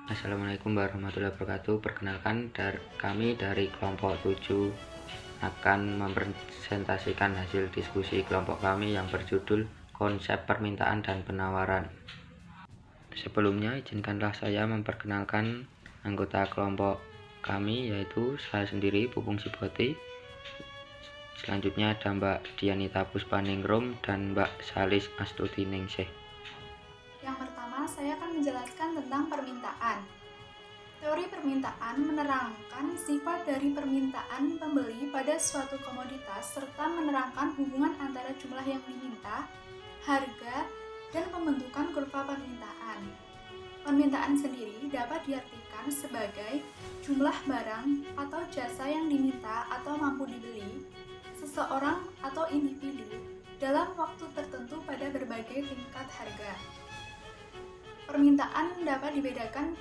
Assalamualaikum warahmatullahi wabarakatuh. Perkenalkan, kami dari kelompok 7 akan mempresentasikan hasil diskusi kelompok kami yang berjudul Konsep Permintaan dan Penawaran. Sebelumnya, izinkanlah saya memperkenalkan anggota kelompok kami, yaitu saya sendiri, Pupung Siboti. Selanjutnya ada Mbak Dianita Puspaningrum dan Mbak Salis Astuti Ningsih. Yang pertama, saya akan menjelaskan tentang permintaan. Teori permintaan menerangkan sifat dari permintaan pembeli pada suatu komoditas serta menerangkan hubungan antara jumlah yang diminta, harga, dan pembentukan kurva permintaan. Permintaan sendiri dapat diartikan sebagai jumlah barang atau jasa yang diminta atau mampu dibeli seseorang atau individu dalam waktu tertentu pada berbagai tingkat harga. Permintaan dapat dibedakan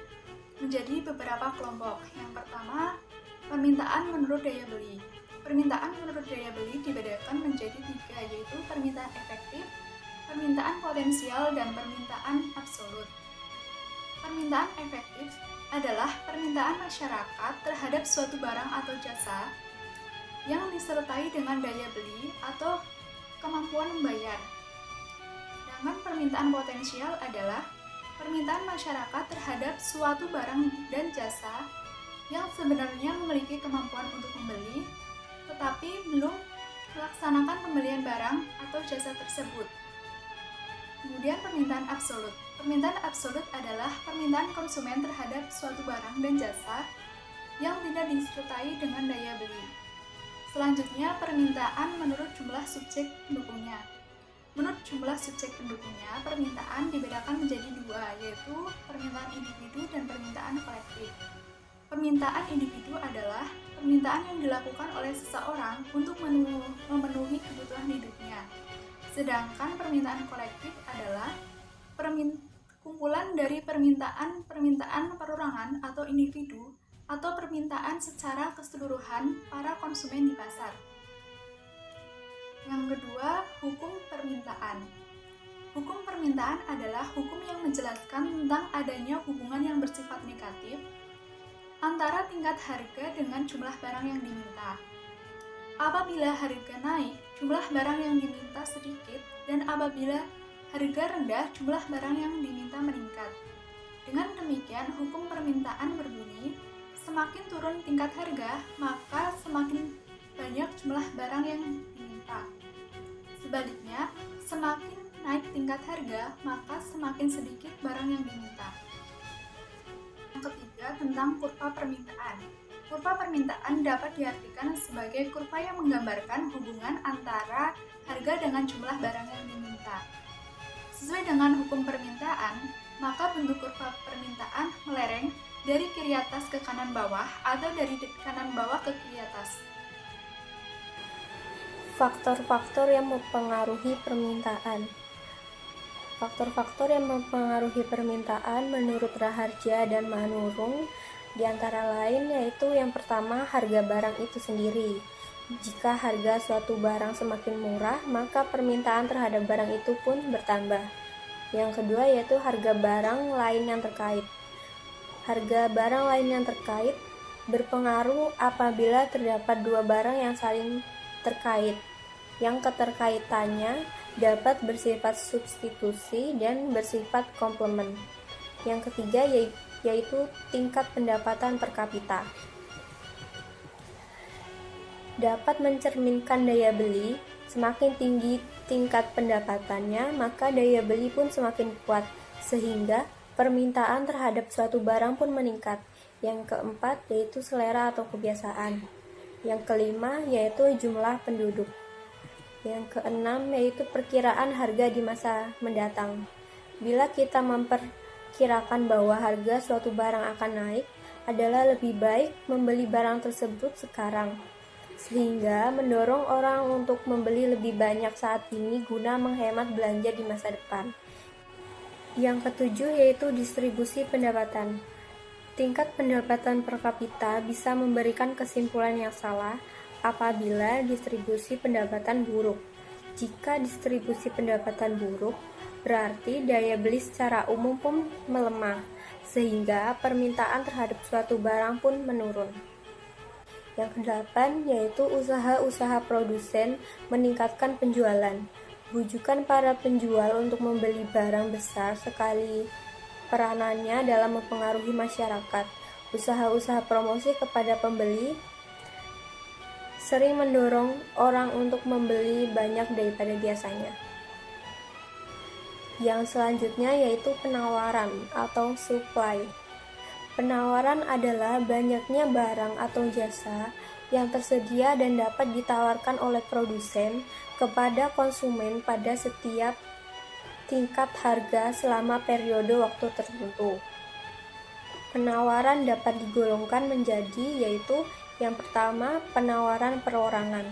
menjadi beberapa kelompok. Yang pertama, permintaan menurut daya beli. Permintaan menurut daya beli dibedakan menjadi 3, yaitu permintaan efektif, permintaan potensial, dan permintaan absolut. Permintaan efektif adalah permintaan masyarakat terhadap suatu barang atau jasa yang disertai dengan daya beli atau kemampuan membayar. Sedangkan permintaan potensial adalah permintaan masyarakat terhadap suatu barang dan jasa yang sebenarnya memiliki kemampuan untuk membeli, tetapi belum melaksanakan pembelian barang atau jasa tersebut. Kemudian permintaan absolut. Permintaan absolut adalah permintaan konsumen terhadap suatu barang dan jasa yang tidak disertai dengan daya beli. Selanjutnya, permintaan menurut jumlah subjek pendukungnya. Menurut jumlah subjek pendukungnya, permintaan dibedakan menjadi 2, yaitu permintaan individu dan permintaan kolektif. Permintaan individu adalah permintaan yang dilakukan oleh seseorang untuk memenuhi kebutuhan hidupnya. Sedangkan permintaan kolektif adalah kumpulan dari permintaan perorangan atau individu atau permintaan secara keseluruhan para konsumen di pasar. Yang kedua, hukum permintaan. Hukum permintaan adalah hukum yang menjelaskan tentang adanya hubungan yang bersifat negatif antara tingkat harga dengan jumlah barang yang diminta. Apabila harga naik, jumlah barang yang diminta sedikit, dan apabila harga rendah, jumlah barang yang diminta meningkat. Dengan demikian, hukum permintaan berbunyi, semakin turun tingkat harga, maka semakin banyak jumlah barang yang diminta. Sebaliknya, semakin naik tingkat harga, maka semakin sedikit barang yang diminta. Yang ketiga, tentang kurva permintaan. Kurva permintaan dapat diartikan sebagai kurva yang menggambarkan hubungan antara harga dengan jumlah barang yang diminta. Sesuai dengan hukum permintaan, maka bentuk kurva permintaan melereng dari kiri atas ke kanan bawah atau dari kanan bawah ke kiri atas. Faktor-faktor yang mempengaruhi permintaan. Faktor-faktor yang mempengaruhi permintaan menurut Raharja dan Manurung diantara lain yaitu yang pertama, harga barang itu sendiri. Jika harga suatu barang semakin murah, maka permintaan terhadap barang itu pun bertambah. Yang kedua yaitu harga barang lain yang terkait. Harga barang lain yang terkait berpengaruh apabila terdapat dua barang yang saling terkait, yang keterkaitannya dapat bersifat substitusi dan bersifat komplement. Yang ketiga yaitu tingkat pendapatan per kapita. Dapat mencerminkan daya beli, semakin tinggi tingkat pendapatannya, maka daya beli pun semakin kuat, sehingga permintaan terhadap suatu barang pun meningkat. Yang keempat yaitu selera atau kebiasaan. Yang kelima yaitu jumlah penduduk. Yang keenam yaitu perkiraan harga di masa mendatang. Bila kita memperkirakan bahwa harga suatu barang akan naik, adalah lebih baik membeli barang tersebut sekarang, sehingga mendorong orang untuk membeli lebih banyak saat ini guna menghemat belanja di masa depan. Yang ketujuh yaitu distribusi pendapatan. Tingkat pendapatan per kapita bisa memberikan kesimpulan yang salah apabila distribusi pendapatan buruk. Jika distribusi pendapatan buruk, berarti daya beli secara umum pun melemah, sehingga permintaan terhadap suatu barang pun menurun. Yang kedelapan yaitu usaha-usaha produsen meningkatkan penjualan. Bujukan para penjual untuk membeli barang besar sekali peranannya dalam mempengaruhi masyarakat. Usaha-usaha promosi kepada pembeli sering mendorong orang untuk membeli banyak daripada biasanya. Yang selanjutnya yaitu penawaran atau supply. Penawaran adalah banyaknya barang atau jasa yang tersedia dan dapat ditawarkan oleh produsen kepada konsumen pada setiap tingkat harga selama periode waktu tertentu. Penawaran dapat digolongkan menjadi yaitu yang pertama, penawaran perorangan.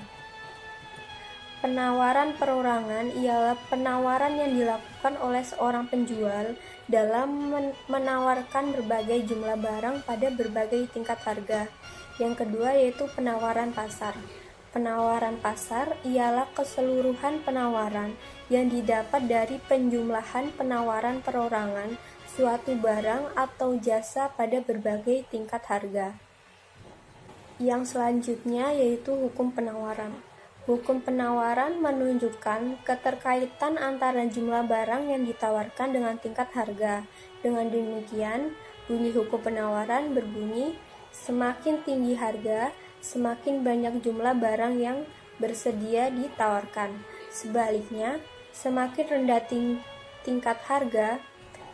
Penawaran perorangan ialah penawaran yang dilakukan oleh seorang penjual dalam menawarkan berbagai jumlah barang pada berbagai tingkat harga. Yang kedua yaitu penawaran pasar. Penawaran pasar ialah keseluruhan penawaran yang didapat dari penjumlahan penawaran perorangan suatu barang atau jasa pada berbagai tingkat harga. Yang selanjutnya yaitu hukum penawaran. Hukum penawaran menunjukkan keterkaitan antara jumlah barang yang ditawarkan dengan tingkat harga. Dengan demikian, bunyi hukum penawaran berbunyi, semakin tinggi harga, semakin banyak jumlah barang yang bersedia ditawarkan. Sebaliknya, semakin rendah tingkat harga,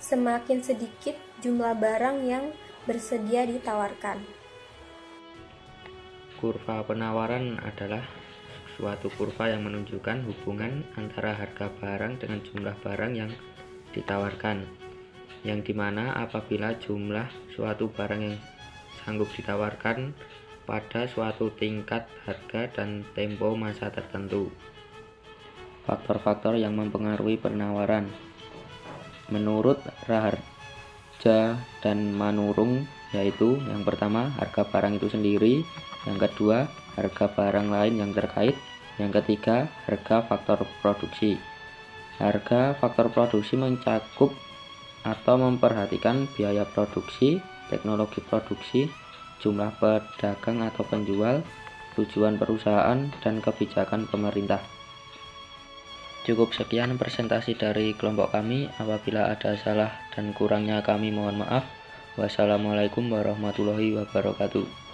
semakin sedikit jumlah barang yang bersedia ditawarkan. Kurva penawaran adalah suatu kurva yang menunjukkan hubungan antara harga barang dengan jumlah barang yang ditawarkan, yang dimana apabila jumlah suatu barang yang sanggup ditawarkan pada suatu tingkat harga dan tempo masa tertentu. Faktor-faktor yang mempengaruhi penawaran menurut Raharja dan Manurung yaitu yang pertama harga barang itu sendiri, yang kedua harga barang lain yang terkait, yang ketiga harga faktor produksi. Harga faktor produksi mencakup atau memperhatikan biaya produksi, teknologi produksi, jumlah pedagang atau penjual, tujuan perusahaan, dan kebijakan pemerintah. Cukup sekian presentasi dari kelompok kami. Apabila ada salah dan kurangnya kami mohon maaf. Wassalamualaikum warahmatullahi wabarakatuh.